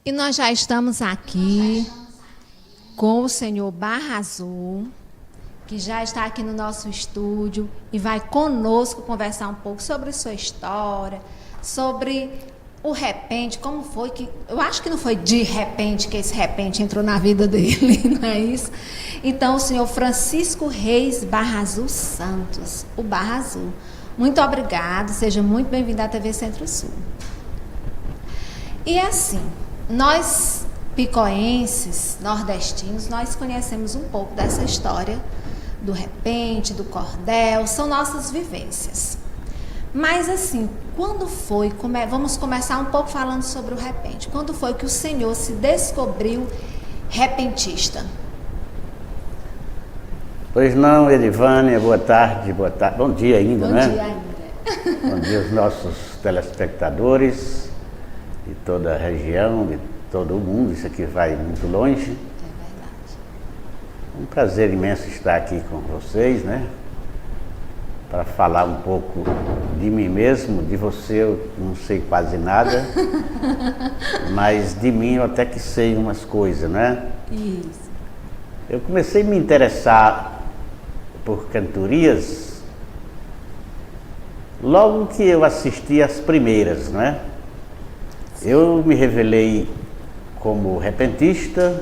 E nós já estamos aqui com o senhor Barra Azul, que já está aqui no nosso estúdio e vai conosco conversar um pouco sobre sua história, sobre o repente, como foi que... Eu acho que não foi de repente que esse repente entrou na vida dele, não é isso? Então, o senhor Francisco Reis Barra Azul Santos, o Barra Azul. Muito obrigado, seja muito bem-vindo à TV Centro-Sul. E assim, nós picoenses, nordestinos, nós conhecemos um pouco dessa história do repente, do cordel, são nossas vivências. Mas assim, quando foi, vamos começar um pouco falando sobre o repente, quando foi que o senhor se descobriu repentista? Pois não, Edivânia, boa tarde, bom dia ainda, Bom né? dia ainda. Bom dia aos nossos telespectadores de toda a região, de todo o mundo, isso aqui vai muito longe. É verdade. Um prazer imenso estar aqui com vocês, né? Para falar um pouco de mim mesmo, de você eu não sei quase nada, mas de mim eu até que sei umas coisas, né? Isso. Eu comecei a me interessar por cantorias logo que eu assisti as primeiras, né? Eu me revelei como repentista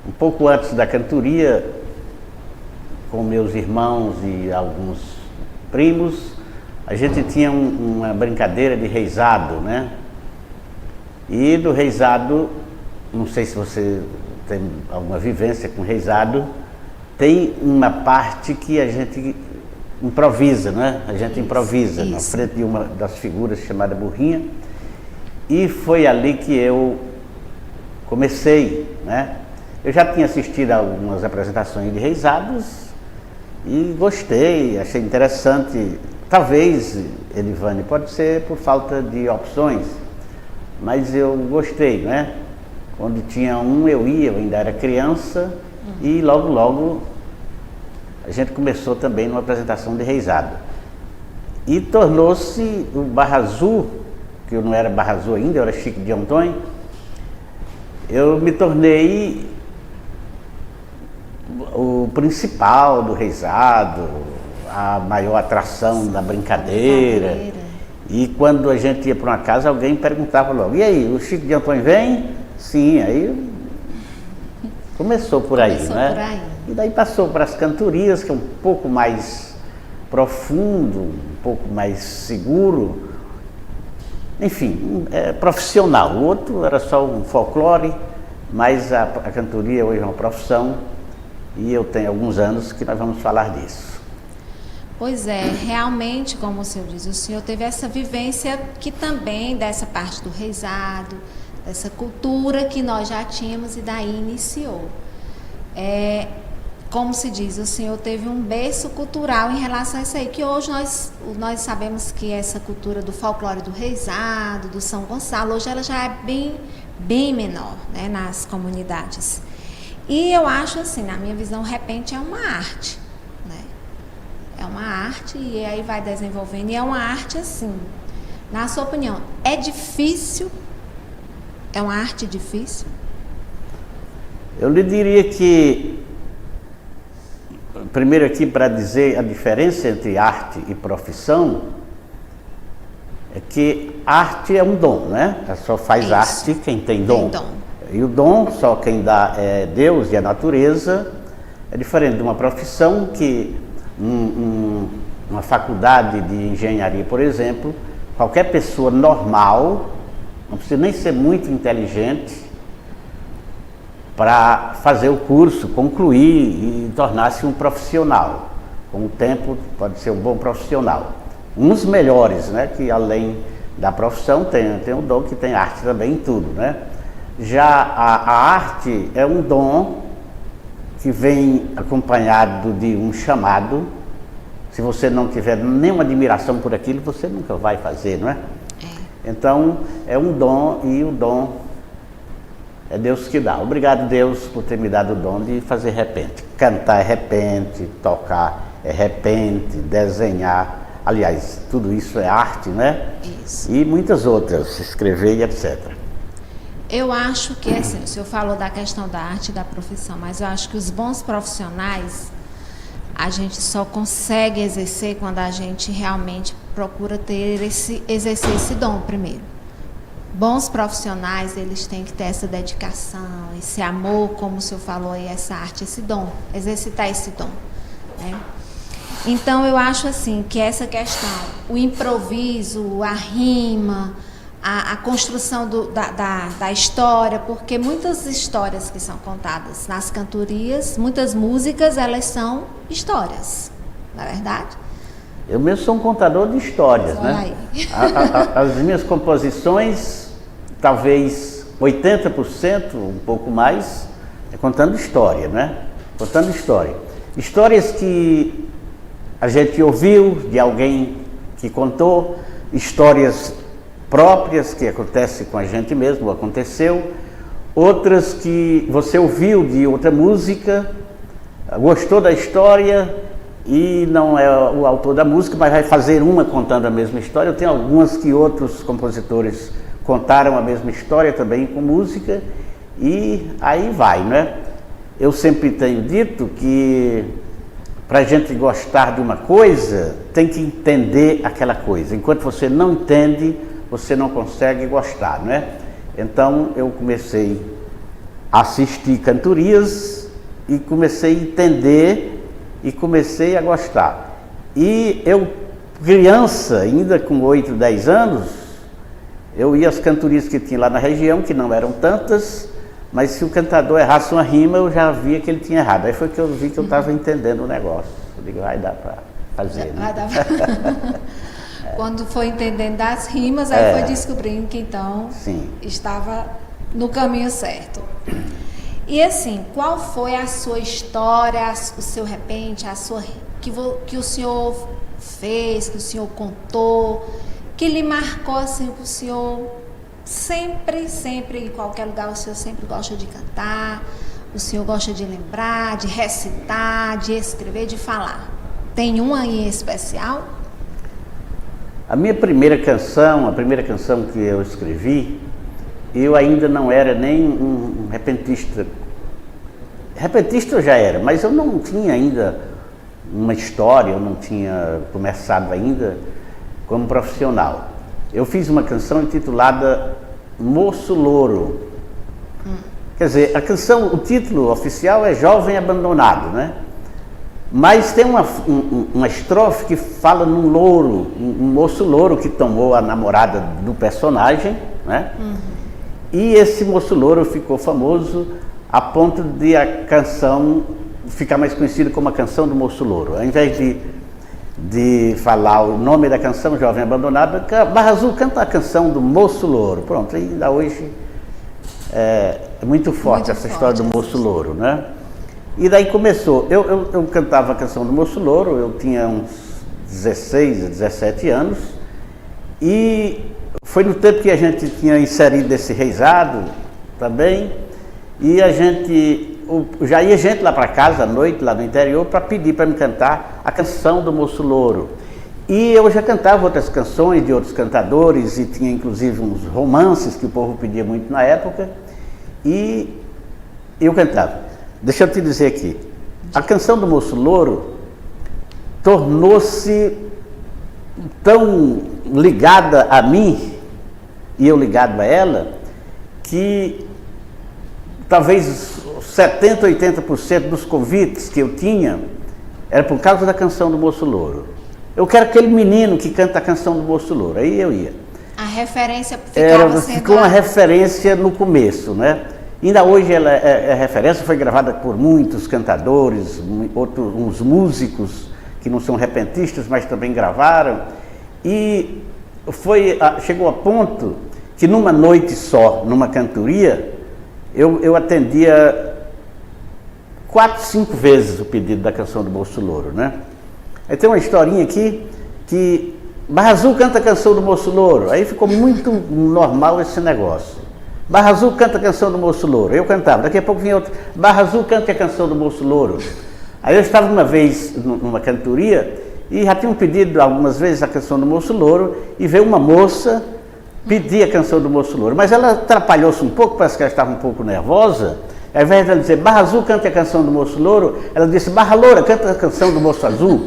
um pouco antes da cantoria, com meus irmãos e alguns primos. A gente tinha uma brincadeira de reizado, né? E do reizado, não sei se você tem alguma vivência com reizado, tem uma parte que a gente improvisa, né? A gente improvisa na frente de uma das figuras chamada burrinha. E foi ali que eu comecei, né? Eu já tinha assistido a algumas apresentações de reizados e gostei, achei interessante. Talvez, Edivane, pode ser por falta de opções, mas eu gostei, né? Quando tinha um eu ia, eu ainda era criança, e logo a gente começou também numa apresentação de reizado. E tornou-se o Barra Azul, que eu não era Barra Azul ainda, eu era Chico de Antônio. Eu me tornei o principal do reizado, a maior atração da brincadeira. E quando a gente ia para uma casa, alguém perguntava logo: e aí, o Chico de Antônio vem? Sim, aí começou por aí, né? Por aí. E daí passou para as cantorias, que é um pouco mais profundo, um pouco mais seguro. Enfim, é profissional. O outro era só um folclore, mas a cantoria hoje é uma profissão e eu tenho alguns anos que nós vamos falar disso. Pois é, realmente, como o senhor diz, o senhor teve essa vivência que também dessa parte do reizado, dessa cultura que nós já tínhamos e daí iniciou. Como se diz, o senhor teve um berço cultural em relação a isso aí, que hoje nós sabemos que essa cultura do folclore do reizado, do São Gonçalo, hoje ela já é bem menor, né, nas comunidades. E eu acho assim, na minha visão, o repente é uma arte, né? É uma arte e aí vai desenvolvendo, e é uma arte assim, na sua opinião, é difícil? É uma arte difícil? Eu lhe diria que, primeiro aqui para dizer a diferença entre arte e profissão, é que arte é um dom, né? Só faz Isso. arte quem tem dom. Tem dom. E o dom, só quem dá é Deus e a natureza. É diferente de uma profissão que, uma faculdade de engenharia, por exemplo, qualquer pessoa normal, não precisa nem ser muito inteligente, para fazer o curso, concluir e tornar-se um profissional. Com o tempo pode ser um bom profissional. Uns melhores, né, que além da profissão tem o dom, que tem arte também em tudo, né? Já a arte é um dom que vem acompanhado de um chamado. Se você não tiver nenhuma admiração por aquilo, você nunca vai fazer, não é? Então, é um dom, e o dom é Deus que dá. Obrigado, Deus, por ter me dado o dom de fazer repente. Cantar é repente, tocar é repente, desenhar. Aliás, tudo isso é arte, né? Isso. E muitas outras, escrever e etc. Eu acho que, assim, o senhor falou da questão da arte e da profissão, mas eu acho que os bons profissionais, a gente só consegue exercer quando a gente realmente procura exercer esse dom primeiro. Bons profissionais, eles têm que ter essa dedicação, esse amor, como o senhor falou aí, essa arte, esse dom, exercitar esse dom, né? Então, eu acho assim, que essa questão, o improviso, a rima, a construção da história, porque muitas histórias que são contadas nas cantorias, muitas músicas, elas são histórias, não é verdade? Eu mesmo sou um contador de histórias, Olha né? aí. As minhas composições, talvez 80%, um pouco mais, é contando história, né? Contando história. Histórias que a gente ouviu de alguém que contou, histórias próprias que acontecem com a gente mesmo, ou aconteceu, outras que você ouviu de outra música, gostou da história e não é o autor da música, mas vai fazer uma contando a mesma história. Eu tenho algumas que outros compositores contaram a mesma história também com música, e aí vai, né? Eu sempre tenho dito que para a gente gostar de uma coisa, tem que entender aquela coisa. Enquanto você não entende, você não consegue gostar, né? Então eu comecei a assistir cantorias e comecei a entender e comecei a gostar. E eu, criança, ainda com 8, 10 anos, eu ia às cantorias que tinha lá na região, que não eram tantas, mas se o cantador errasse uma rima, eu já via que ele tinha errado. Aí foi que eu vi que eu estava entendendo o negócio. Eu digo, vai dar para fazer, né? Vai dar pra... Quando foi entendendo das rimas, aí foi descobrindo que então estava no caminho certo. E assim, qual foi a sua história, o seu repente, que o senhor fez, que o senhor contou, que lhe marcou assim, que o senhor sempre, em qualquer lugar, o senhor sempre gosta de cantar, o senhor gosta de lembrar, de recitar, de escrever, de falar? Tem uma aí em especial? A minha primeira canção que eu escrevi, eu ainda não era nem um repentista. Repentista eu já era, mas eu não tinha ainda uma história, eu não tinha começado ainda como profissional. Eu fiz uma canção intitulada Moço Louro. Quer dizer, a canção, o título oficial é Jovem Abandonado, né? Mas tem uma estrofe que fala num louro, um moço louro que tomou a namorada do personagem, né? E esse moço louro ficou famoso a ponto de a canção ficar mais conhecida como a canção do moço louro. Ao invés de falar o nome da canção, Jovem Abandonado, Barra Azul canta a canção do moço louro. Pronto, ainda hoje é muito forte essa história do moço louro, né? E daí começou, eu cantava a canção do moço louro, eu tinha uns 16, 17 anos, e foi no tempo que a gente tinha inserido esse reisado também, e já ia gente lá para casa à noite, lá no interior, para pedir para me cantar a canção do moço louro. E eu já cantava outras canções de outros cantadores, e tinha inclusive uns romances que o povo pedia muito na época, e eu cantava. Deixa eu te dizer aqui, a canção do moço louro tornou-se tão ligada a mim, e eu ligado a ela, que talvez 70%, 80% dos convites que eu tinha era por causa da canção do moço louro. Eu quero aquele menino que canta a canção do moço louro, aí eu ia. A referência ficava sendo... Ficou uma referência no começo, né? Ainda hoje ela é referência, foi gravada por muitos cantadores, uns músicos que não são repentistas, mas também gravaram. E chegou a ponto que numa noite só, numa cantoria, eu atendia 4, 5 vezes o pedido da canção do Moço Louro, né? Aí tem uma historinha aqui que Barra Azul canta a canção do Moço Louro, aí ficou muito normal esse negócio. Barra Azul canta a canção do Moço Louro, eu cantava, daqui a pouco vinha outro, Barra Azul canta a canção do Moço Louro. Aí eu estava uma vez numa cantoria e já tinham pedido algumas vezes a canção do Moço Louro, e veio uma moça Pedi a canção do Moço Louro, mas ela atrapalhou-se um pouco, parece que ela estava um pouco nervosa. Ao invés de ela dizer Barra Azul, canta a canção do Moço Louro, ela disse Barra Loura, canta a canção do Moço Azul.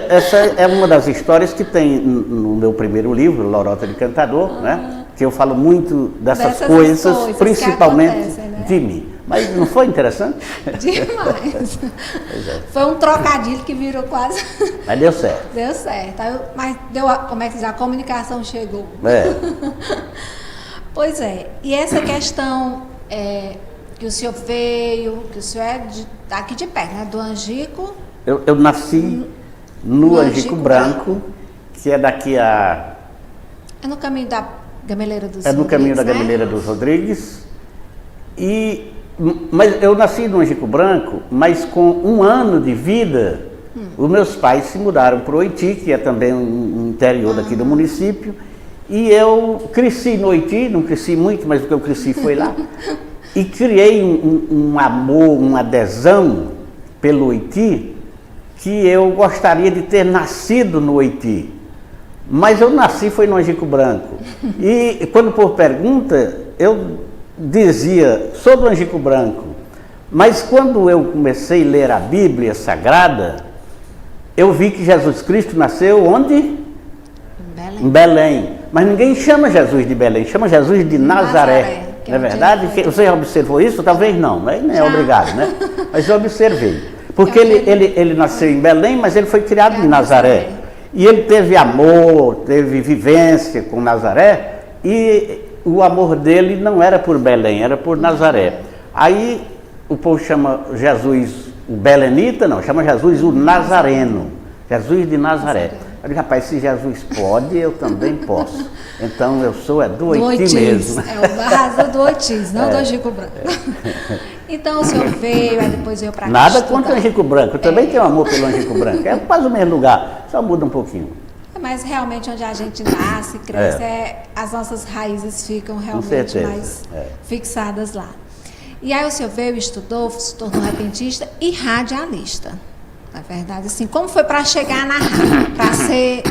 Essa é uma das histórias que tem no meu primeiro livro, Lorota de Cantador, né? Que eu falo muito dessas coisas, principalmente né? De mim. Mas não foi interessante? Demais. Foi um trocadilho que virou quase... Mas deu certo. Deu certo. Mas como é que diz? A comunicação chegou. Pois é. E essa questão que o senhor veio, que o senhor é daqui de perto, né? Do Angico. Eu nasci no Angico Branco, que é daqui a... É no caminho da Gameleira dos Rodrigues, É no caminho da Gameleira dos Rodrigues. Mas eu nasci no Angico Branco, mas com 1 ano de vida, os meus pais se mudaram para o Oiti, que é também um interior daqui do município, e eu cresci no Oiti, não cresci muito, mas o que eu cresci foi lá, e criei um amor, uma adesão pelo Oiti, que eu gostaria de ter nascido no Oiti. Mas eu nasci foi no Angico Branco. E quando por pergunta, eu dizia, sou do Angico Branco. Mas quando eu comecei a ler a Bíblia Sagrada, eu vi que Jesus Cristo nasceu onde? Em Belém. Mas ninguém chama Jesus de Belém, chama Jesus de Nazaré. Não é verdade? Você já observou isso? Talvez não, né? Não é obrigado, né? Mas eu observei. Porque ele nasceu em Belém, mas ele foi criado em Nazaré. E ele teve amor, teve vivência com Nazaré, e o amor dele não era por Belém, era por Nazaré. Aí o povo chama Jesus o belenita, não, chama Jesus o Nazareno, Jesus de Nazaré. Eu digo, rapaz, se Jesus pode, eu também posso. Então eu sou do Oiti mesmo. É o Barra Azul do Oiti, não do Angico Branco. Então o senhor veio, aí depois veio para cá. Nada contra o Angico Branco, eu também tenho amor pelo Angico Branco. É quase o mesmo lugar, só muda um pouquinho. Mas realmente onde a gente nasce, cresce, as nossas raízes ficam realmente mais fixadas lá. E aí o senhor veio, estudou, se tornou repentista e radialista. Na verdade, assim, como foi para chegar na rádio? Para ser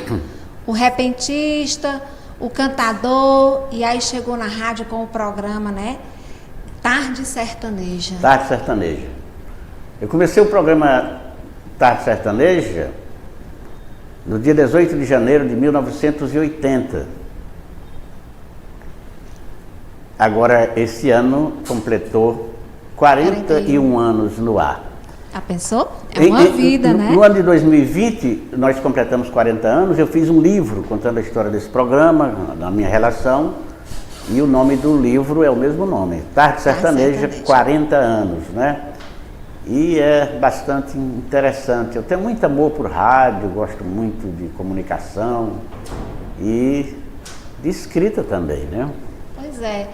o repentista, o cantador, e aí chegou na rádio com o programa, né? Tarde Sertaneja. Tarde Sertaneja. Eu comecei o programa Tarde Sertaneja no dia 18 de janeiro de 1980. Agora, esse ano completou 41 anos no ar. Já pensou? É uma vida, né? No ano de 2020, nós completamos 40 anos, eu fiz um livro contando a história desse programa, da minha relação, e o nome do livro é o mesmo nome, Tarde Sertaneja, 40 anos, né? E é bastante interessante. Eu tenho muito amor por rádio, gosto muito de comunicação e de escrita também, né? Pois é.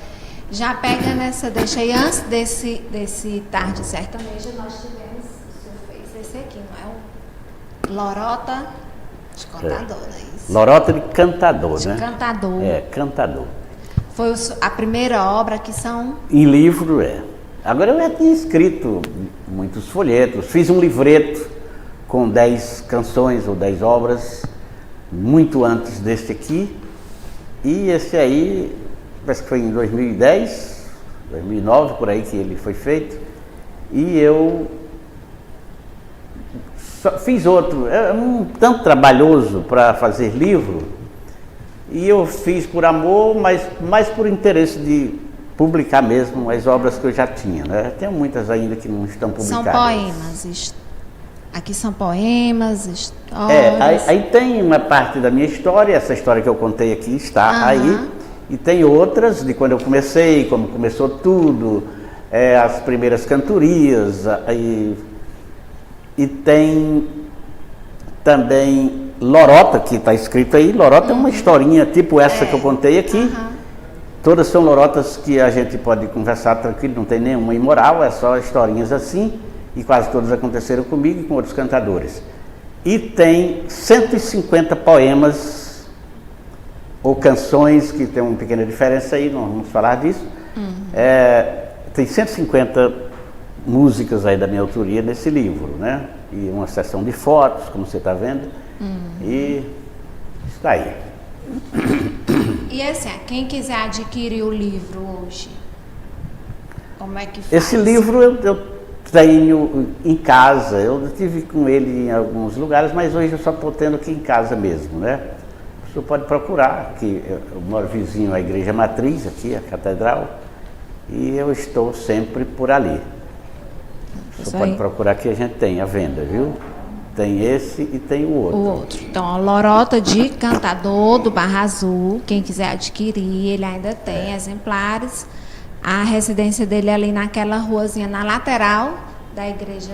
Já pega nessa deixa aí, antes desse Tarde Sertaneja, nós tivemos, o senhor fez esse aqui, não é? O Lorota de Cantador, não é isso? Lorota de Cantador, né? De Cantador. Cantador. Foi a primeira obra que são... Em livro, Agora eu já tinha escrito muitos folhetos, fiz um livreto com 10 canções ou 10 obras, muito antes deste aqui, e esse aí, parece que foi em 2010, 2009, por aí que ele foi feito, e eu fiz outro, tanto trabalhoso para fazer livro, e eu fiz por amor, mas mais por interesse de publicar mesmo as obras que eu já tinha, né? Tem muitas ainda que não estão publicadas. São poemas, aqui são poemas, histórias. Aí tem uma parte da minha história, essa história que eu contei aqui está aí, e tem outras de quando eu comecei, como começou tudo, as primeiras cantorias, e tem também Lorota, que está escrito aí. Lorota é uma historinha tipo essa que eu contei aqui. Todas são lorotas que a gente pode conversar tranquilo, não tem nenhuma imoral, é só historinhas assim, e quase todas aconteceram comigo e com outros cantadores. E tem 150 poemas ou canções, que tem uma pequena diferença aí, não vamos falar disso. Tem 150 músicas aí da minha autoria nesse livro, né? E uma seção de fotos, como você está vendo. E Está aí. E assim, quem quiser adquirir o livro hoje, como é que faz? Esse livro eu tenho em casa, eu estive com ele em alguns lugares, mas hoje eu só estou tendo aqui em casa mesmo, né? Você pode procurar, que eu moro vizinho à Igreja Matriz, aqui, a Catedral, e eu estou sempre por ali. Você pode procurar que a gente tem à venda, viu? Tem esse e tem o outro. O outro. Então, a Lorota de Cantador, do Barra Azul, quem quiser adquirir, ele ainda tem exemplares. A residência dele é ali naquela ruazinha, na lateral da Igreja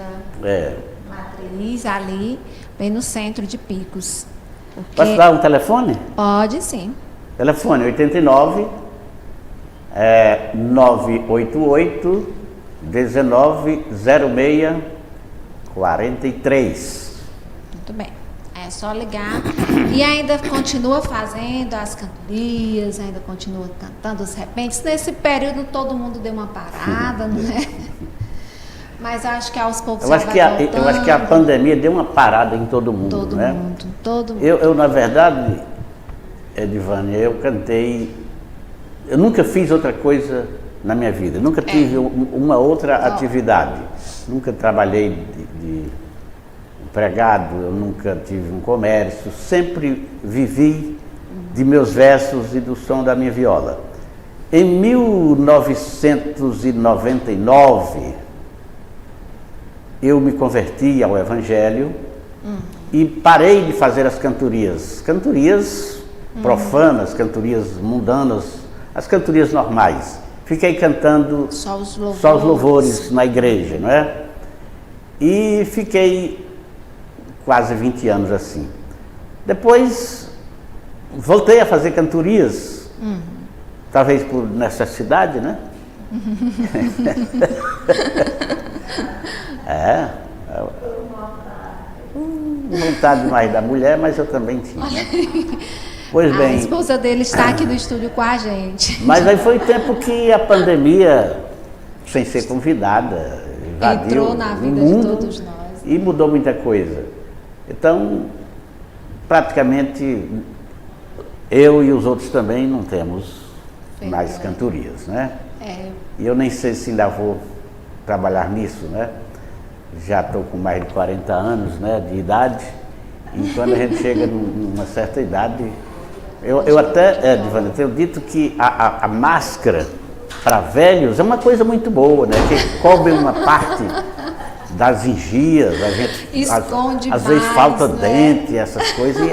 Matriz, ali, bem no centro de Picos. Posso dar um telefone? Pode, sim. Telefone 89 988 1906 43. Muito bem. É só ligar. E ainda continua fazendo as cantorias, ainda continua cantando os repentes. Nesse período todo mundo deu uma parada, não é? Mas eu acho que aos poucos eu acho que a pandemia deu uma parada em todo mundo, todo né? Todo mundo. Eu na verdade, Edivânia, eu cantei. Eu nunca fiz outra coisa na minha vida. Nunca tive uma outra atividade. Nunca trabalhei de empregado, eu nunca tive um comércio. Sempre vivi de meus versos e do som da minha viola. Em 1999, eu me converti ao Evangelho e parei de fazer as cantorias. Cantorias profanas, cantorias mundanas, as cantorias normais. Fiquei cantando só os louvores na igreja, não é? E fiquei quase 20 anos assim. Depois voltei a fazer cantorias, talvez por necessidade, né? Vontade mais da mulher, mas eu também tinha, né? Pois bem. A esposa dele está aqui no estúdio com a gente. Mas aí foi o tempo que a pandemia, sem ser convidada, invadiu entrou na vida o mundo de todos nós. E mudou muita coisa. Então, praticamente, eu e os outros também não temos mais cantorias, né? E eu nem sei se ainda vou trabalhar nisso, né? Já estou com mais de 40 anos, né, de idade, e quando a gente chega numa certa idade, eu até, Divana, tenho dito que a máscara para velhos é uma coisa muito boa, né, que cobre uma parte das engias, a gente esconde às vezes mais, falta né? dente, essas coisas,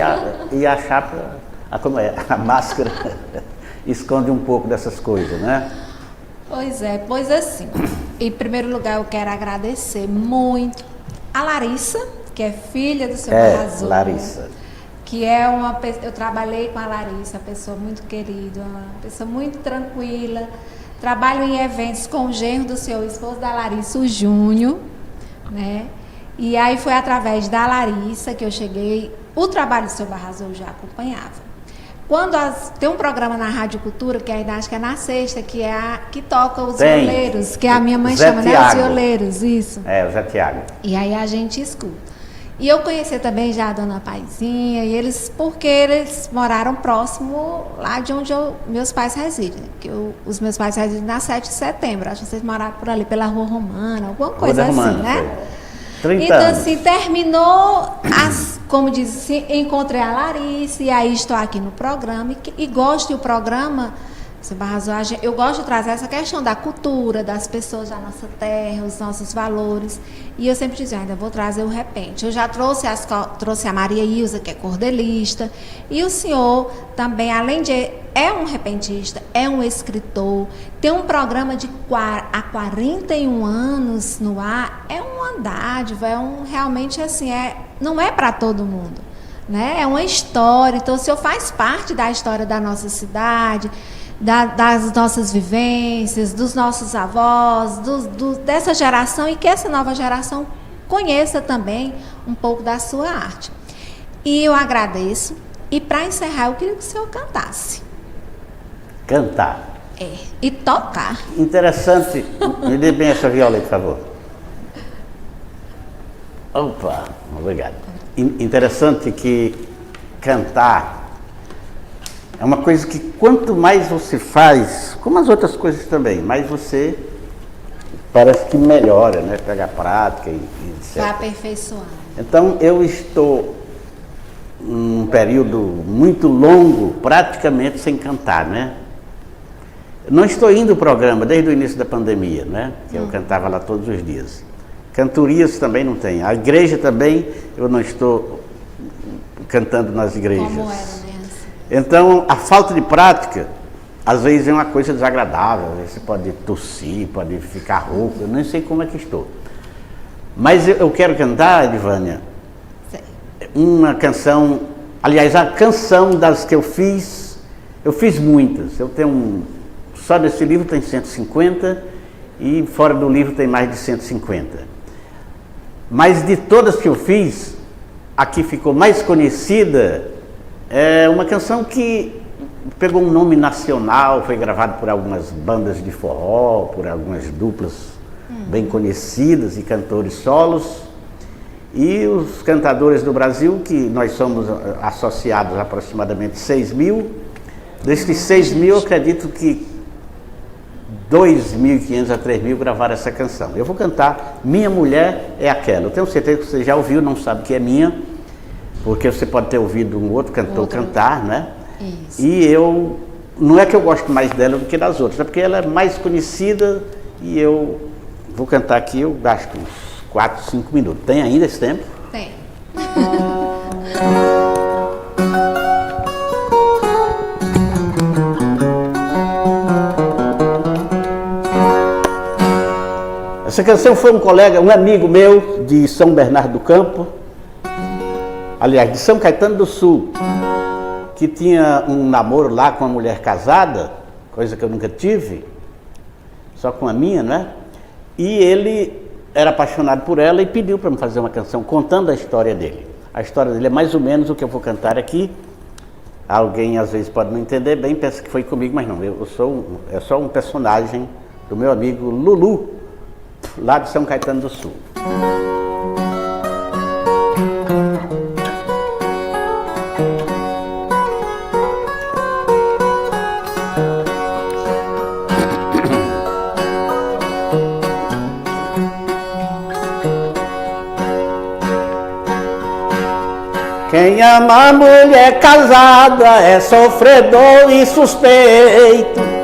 e a chapa, a máscara esconde um pouco dessas coisas, né? Pois assim, em primeiro lugar eu quero agradecer muito a Larissa, que é filha do seu Barra Azul. Larissa. Que é eu trabalhei com a Larissa, pessoa muito querida, uma pessoa muito tranquila. Trabalho em eventos com o genro do seu esposo da Larissa, o Júnior, né? E aí foi através da Larissa que eu cheguei, o trabalho do seu Barra Azul eu já acompanhava. Tem um programa na Rádio Cultura, que ainda acho que é na sexta, que toca os violeiros, que a minha mãe chama, né? Os violeiros, isso. O Zé Tiago. E aí a gente escuta. E eu conheci também já a dona Paizinha, porque eles moraram próximo lá de onde meus pais residem. Os meus pais residem na 7 de setembro, acho que vocês moraram por ali, pela Rua Romana, alguma coisa assim, Romana, né? 30 então, anos. assim, terminou, como diz assim, encontrei a Larissa e aí estou aqui no programa e gosto do programa, seu Barra Azul, eu gosto de trazer essa questão da cultura, das pessoas da nossa terra, os nossos valores. E eu sempre dizia, ainda vou trazer o repente. Eu já trouxe a Maria Ilza, que é cordelista, e o senhor também, além de é um repentista, é um escritor, tem um programa há 41 anos no ar, é uma dádiva, realmente assim, não é para todo mundo, né? É uma história, então o senhor faz parte da história da nossa cidade, das nossas vivências, dos nossos avós, dessa geração, e que essa nova geração conheça também um pouco da sua arte. E eu agradeço. E para encerrar, eu queria que o senhor cantasse. Cantar. E tocar. Interessante. Me dê bem essa viola aí, por favor. Opa, obrigado. Interessante que cantar é uma coisa que quanto mais você faz, como as outras coisas também, mais você parece que melhora, né? Pega a prática e etc. Vai aperfeiçoando. Então eu estou num período muito longo, praticamente sem cantar, né? Não estou indo ao programa desde o início da pandemia, né? Que eu cantava lá todos os dias. Cantorias também não tem. A igreja também, eu não estou cantando nas igrejas. Como era, né? Então, a falta de prática, às vezes é uma coisa desagradável. Às vezes você pode tossir, pode ficar rouco, eu nem sei como é que estou. Mas eu quero cantar, Edvânia, uma canção, aliás, a canção das que eu fiz muitas. Eu tenho só desse livro tem 150 e fora do livro tem mais de 150. Mas de todas que eu fiz, a que ficou mais conhecida é uma canção que pegou um nome nacional, foi gravada por algumas bandas de forró, por algumas duplas bem conhecidas e cantores solos. E os cantadores do Brasil, que nós somos associados a aproximadamente 6.000, desses 6.000 eu acredito que 2.500 a 3.000 gravaram essa canção. Eu vou cantar Minha Mulher é Aquela. Eu tenho certeza que você já ouviu, não sabe que é minha, porque você pode ter ouvido um outro cantor cantar, né? Isso. E eu, não é que eu gosto mais dela do que das outras, é porque ela é mais conhecida e eu vou cantar aqui, eu gasto uns 4, 5 minutos. Tem ainda esse tempo? Tem. Essa canção foi um amigo meu de São Bernardo do Campo, aliás, de São Caetano do Sul, que tinha um namoro lá com uma mulher casada, coisa que eu nunca tive, só com a minha, né? E ele era apaixonado por ela e pediu para me fazer uma canção contando a história dele. A história dele é mais ou menos o que eu vou cantar aqui. Alguém às vezes pode não entender bem, pensa que foi comigo, mas não, é só um personagem do meu amigo Lulu, lá de São Caetano do Sul. Quem ama a mulher casada é sofredor e suspeito.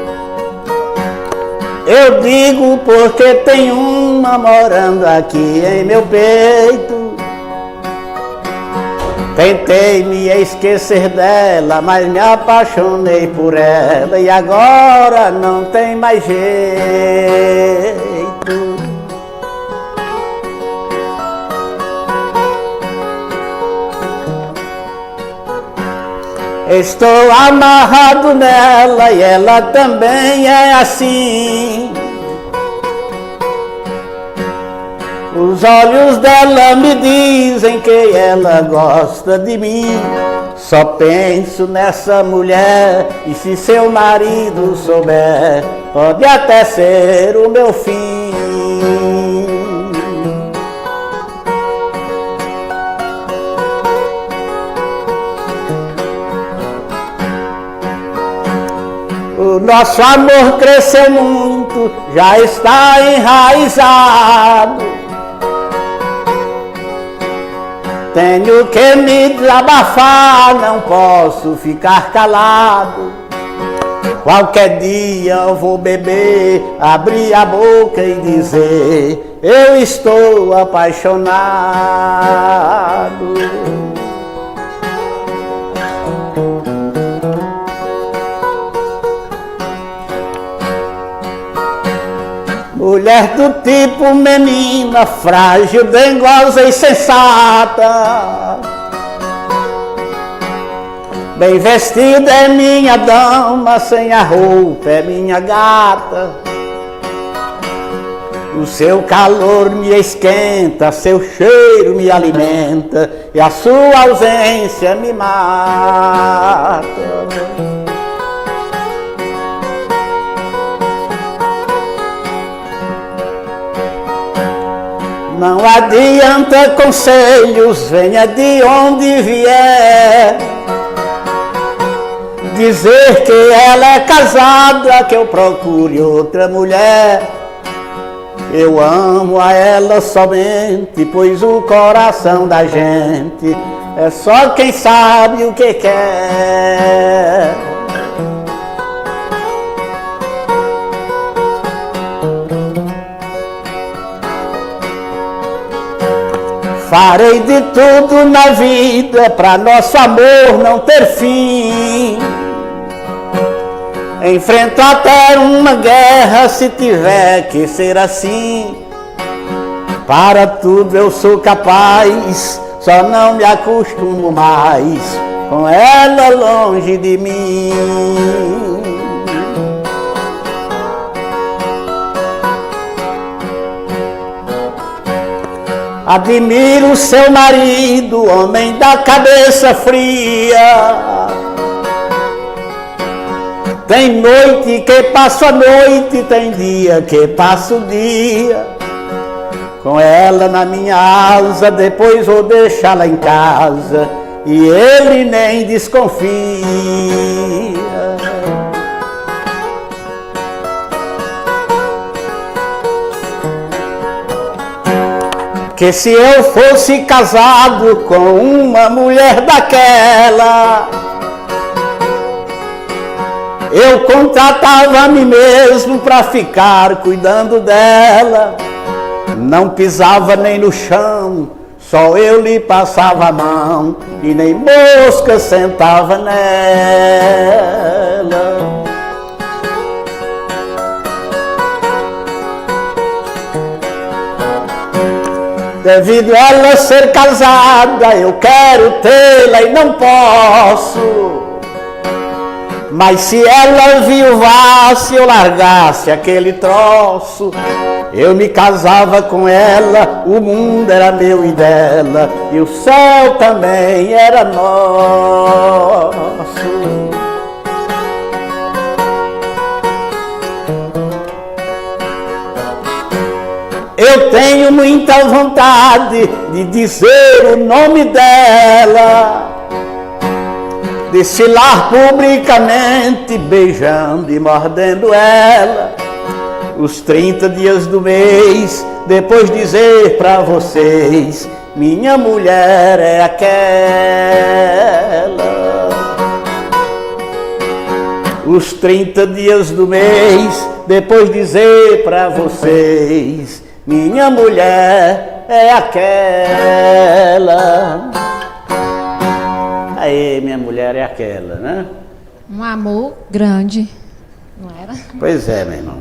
Eu digo porque tem uma morando aqui em meu peito. Tentei me esquecer dela, mas me apaixonei por ela e agora não tem mais jeito. Estou amarrado nela e ela também é assim. Os olhos dela me dizem que ela gosta de mim. Só penso nessa mulher e se seu marido souber, pode até ser o meu fim. O nosso amor cresceu muito, já está enraizado. Tenho que me desabafar, não posso ficar calado. Qualquer dia eu vou beber, abrir a boca e dizer: eu estou apaixonado. Mulher do tipo menina, frágil, dengosa e sensata. Bem vestida é minha dama, sem a roupa é minha gata. O seu calor me esquenta, seu cheiro me alimenta e a sua ausência me mata. Não adianta conselhos, venha de onde vier. dizer que ela é casada, que eu procure outra mulher. Eu amo a ela somente, pois o coração da gente é só quem sabe o que quer. Farei de tudo na vida pra nosso amor não ter fim. Enfrento até uma guerra se tiver que ser assim. Para tudo eu sou capaz, só não me acostumo mais com ela longe de mim. Admiro seu marido, homem da cabeça fria. Tem noite que passo a noite, tem dia que passo o dia. Com ela na minha asa, depois vou deixá-la em casa e ele nem desconfia. Que se eu fosse casado com uma mulher daquela, eu contratava a mim mesmo para ficar cuidando dela. Não pisava nem no chão, só eu lhe passava a mão e nem mosca sentava nela. Devido a ela ser casada, eu quero tê-la e não posso. Mas se ela viuvasse, eu largasse aquele troço, eu me casava com ela, o mundo era meu e dela, e o céu também era nosso. Eu tenho muita vontade de dizer o nome dela, desfilar publicamente, beijando e mordendo ela, os 30 dias do mês, depois dizer pra vocês, minha mulher é aquela. Os 30 dias do mês, depois dizer pra vocês, minha mulher é aquela. Aí, minha mulher é aquela, né? Um amor grande, não era? Pois é, meu irmão.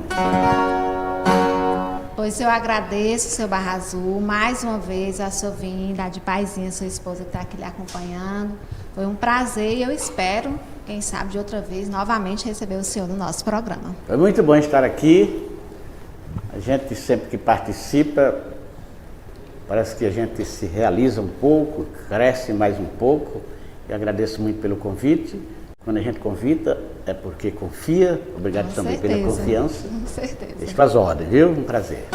Pois eu agradeço, seu Barra Azul, mais uma vez a sua vinda, a de Paizinha, sua esposa que está aqui lhe acompanhando. Foi um prazer e eu espero, quem sabe de outra vez, novamente receber o senhor no nosso programa. Foi muito bom estar aqui. A gente sempre que participa, parece que a gente se realiza um pouco, cresce mais um pouco. E agradeço muito pelo convite. Quando a gente convida, é porque confia. Obrigado também pela confiança. Com certeza. Deixa para as ordens, viu? Um prazer.